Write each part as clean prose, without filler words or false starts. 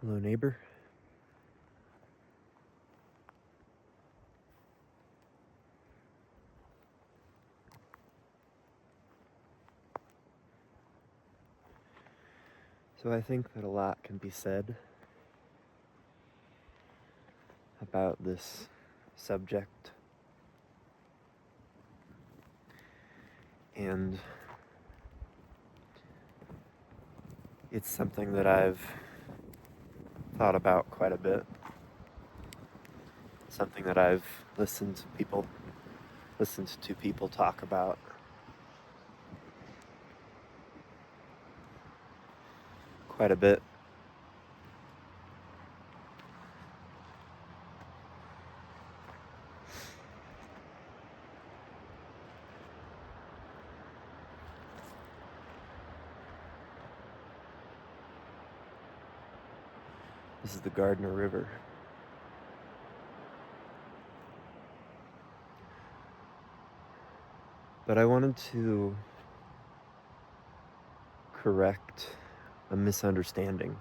Hello, neighbor. So I think that a lot can be said about this subject, and it's something that I've thought about quite a bit. Something that I've listened to people talk about quite a bit. This is the Gardner River. But I wanted to correct a misunderstanding.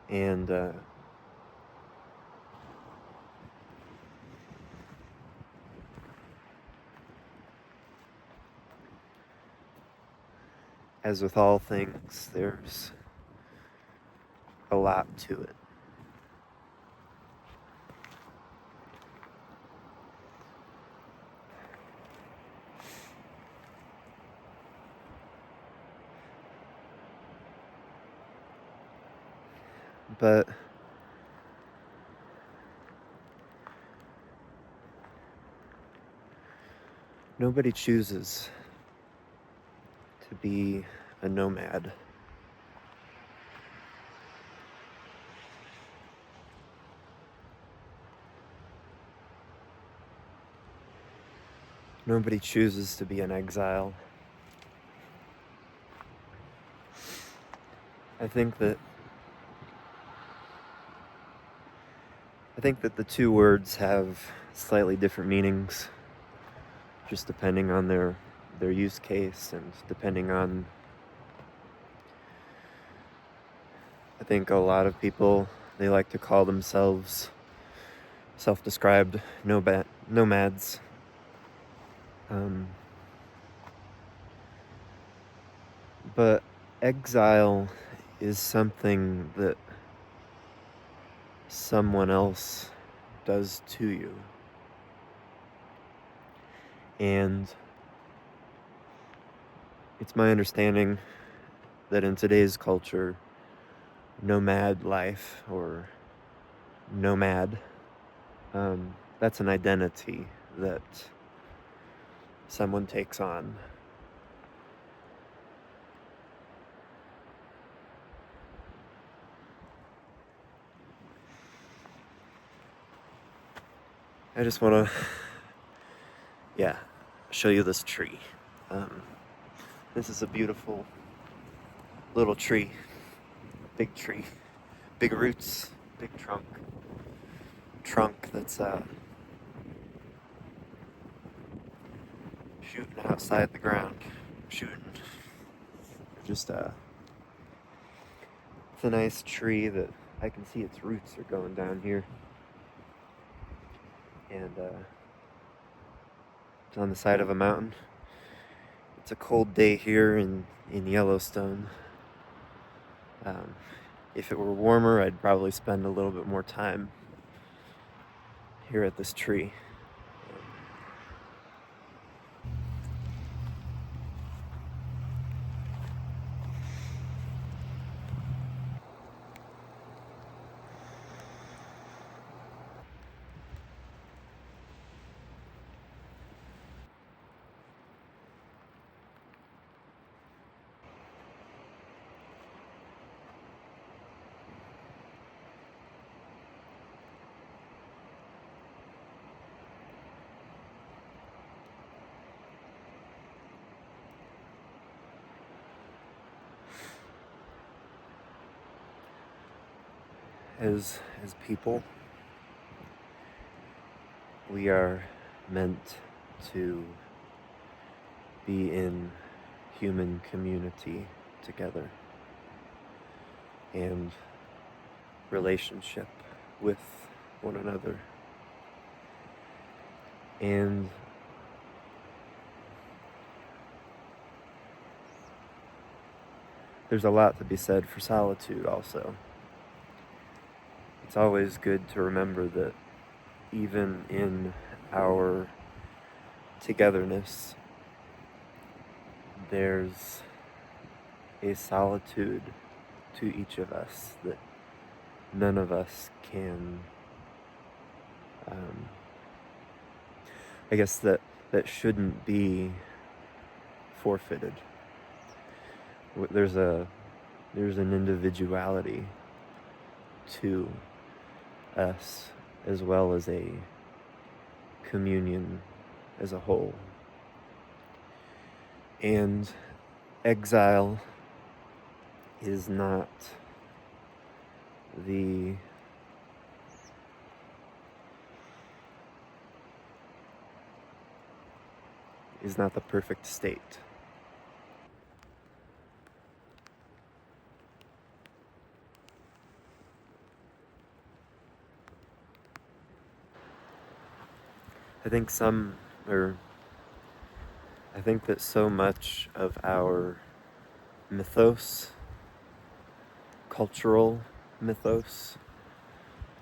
And as with all things, there's a lot to it. But nobody chooses to be a nomad. Nobody chooses to be an exile. I think that the two words have slightly different meanings, just depending on their use case and depending on. I think a lot of people, they like to call themselves self-described nomads. But exile is something that someone else does to you. And it's my understanding that in today's culture, nomad life or nomad, that's an identity that someone takes on. I just want to, show you this tree. This is a beautiful little tree, big roots, big trunk that's shooting outside the ground, just it's a nice tree that I can see its roots are going down here, and it's on the side of a mountain. It's a cold day here in Yellowstone. If it were warmer, I'd probably spend a little bit more time here at this tree. As people, we are meant to be in human community together. and relationship with one another. And there's a lot to be said for solitude also. It's always good to remember that even in our togetherness, there's a solitude to each of us that none of us can, I guess that shouldn't be forfeited. There's an individuality to us as well as a communion as a whole. And exile is not the perfect state. I think that so much of our mythos, cultural mythos,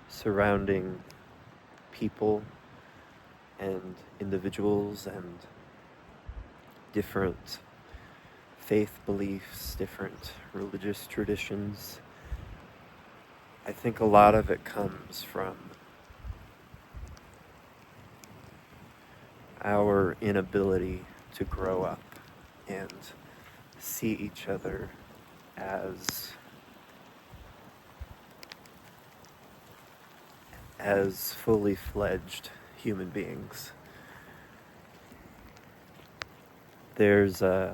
surrounding people and individuals and different faith beliefs, different religious traditions, I think a lot of it comes from our inability to grow up and see each other as fully fledged human beings. I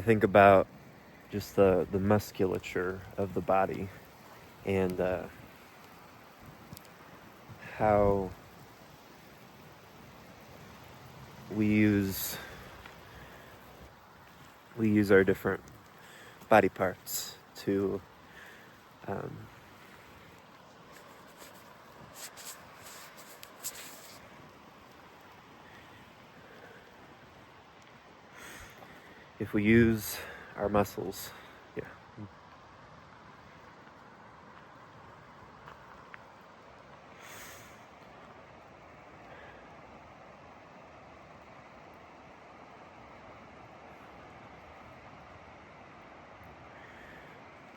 think about just the musculature of the body and how we use our different body parts to if we use our muscles,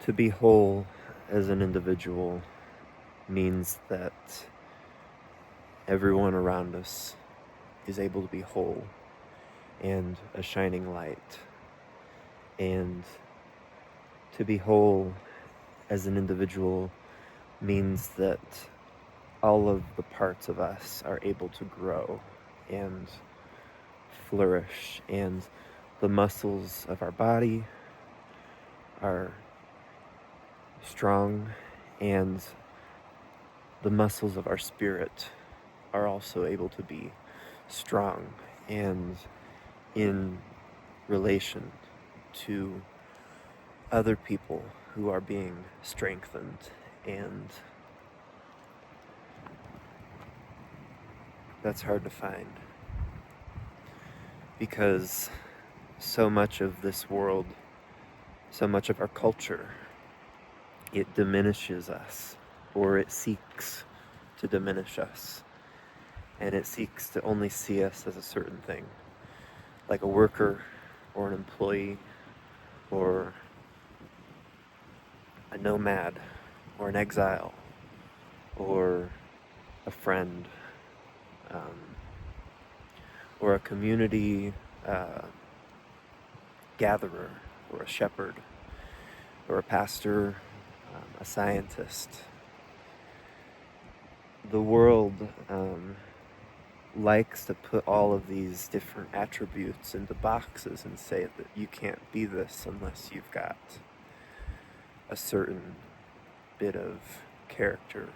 to be whole as an individual means that everyone around us is able to be whole and a shining light. And to be whole as an individual means that all of the parts of us are able to grow and flourish, and the muscles of our body are strong, and the muscles of our spirit are also able to be strong and in relation to other people who are being strengthened. And that's hard to find because so much of this world, so much of our culture, it diminishes us, or it seeks to diminish us, and it seeks to only see us as a certain thing, like a worker or an employee or a nomad or an exile or a friend, or a community gatherer or a shepherd or a pastor, a scientist. The world likes to put all of these different attributes into boxes and say that you can't be this unless you've got a certain bit of character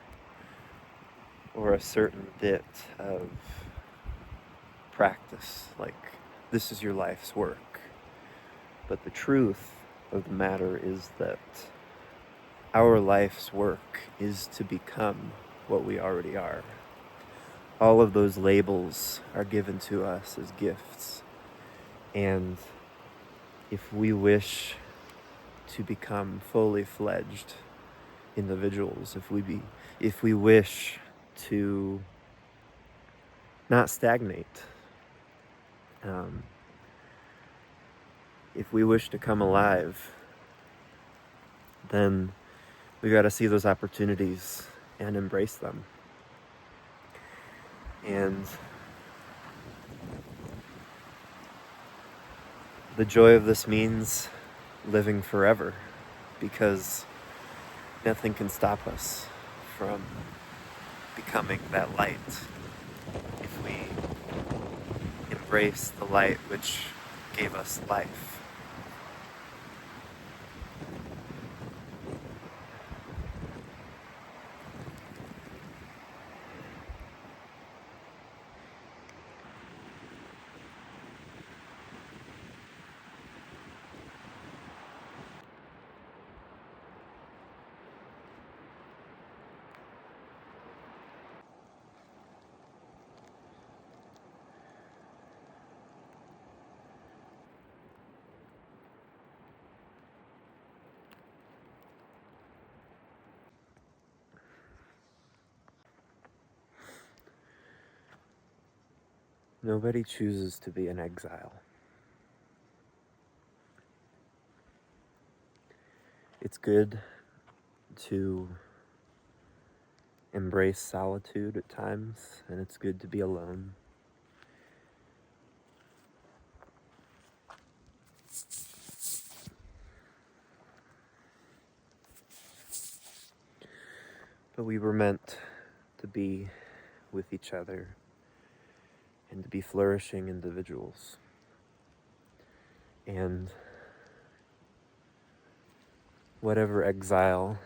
or a certain bit of practice, like this is your life's work. But the truth of the matter is that our life's work is to become what we already are. All of those labels are given to us as gifts. And if we wish to become fully fledged individuals, if we wish to not stagnate, if we wish to come alive, then we got to see those opportunities and embrace them. And the joy of this means living forever, because nothing can stop us from becoming that light if we embrace the light which gave us life. Nobody chooses to be an exile. It's good to embrace solitude at times, and it's good to be alone. But we were meant to be with each other and to be flourishing individuals. And whatever exile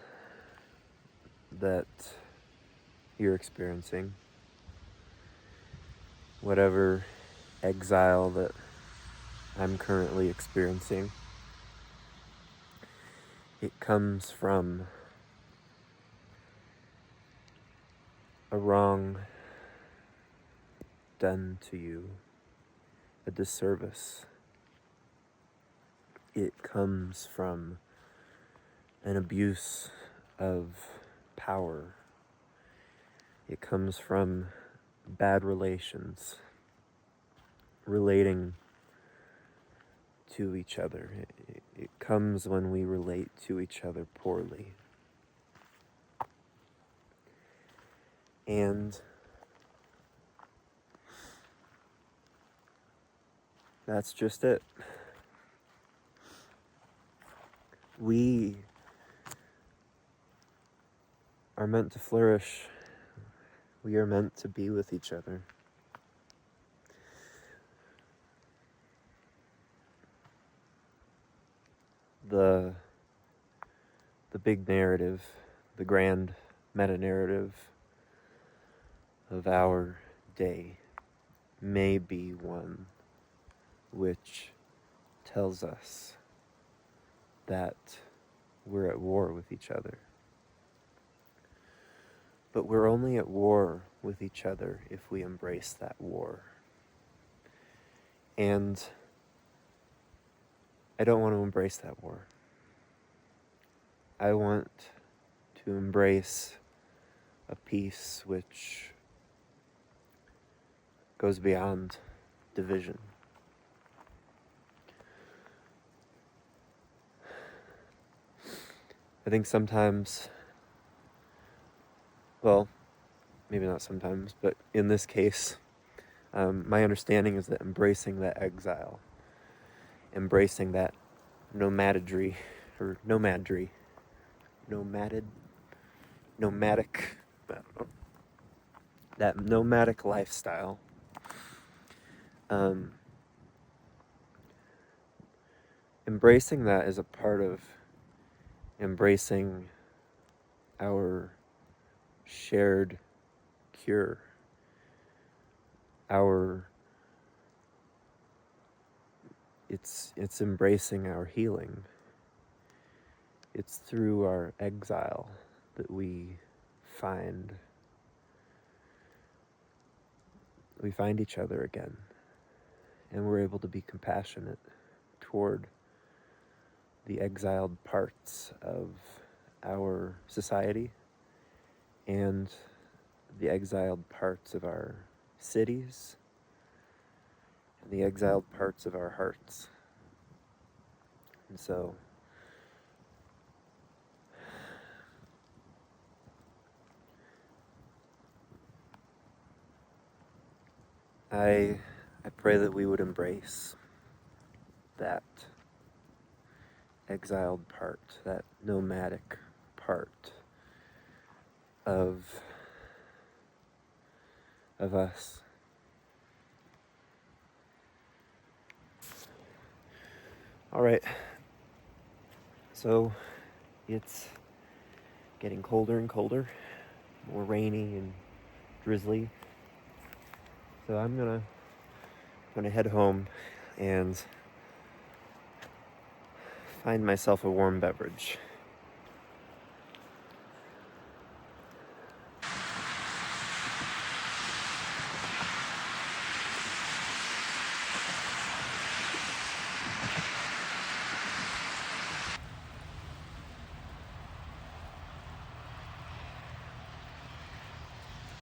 that you're experiencing, whatever exile that I'm currently experiencing, it comes from a wrong done to you, a disservice. It comes from an abuse of power. It comes from bad relations, relating to each other. It comes when we relate to each other poorly. And that's just it. We are meant to flourish. We are meant to be with each other. The big narrative, the grand meta-narrative of our day may be one which tells us that we're at war with each other. But we're only at war with each other if we embrace that war. And I don't want to embrace that war. I want to embrace a peace which goes beyond division. I think sometimes, well, maybe not sometimes, but in this case, my understanding is that embracing that exile, embracing that nomadic, I don't know, that nomadic lifestyle, embracing that is a part of embracing our shared cure, it's embracing our healing. It's through our exile that we find each other again, and we're able to be compassionate toward the exiled parts of our society and the exiled parts of our cities and the exiled parts of our hearts. And so I pray that we would embrace that exiled part, that nomadic part of us. All right. So it's getting colder and colder, more rainy and drizzly. So I'm gonna head home and find myself a warm beverage.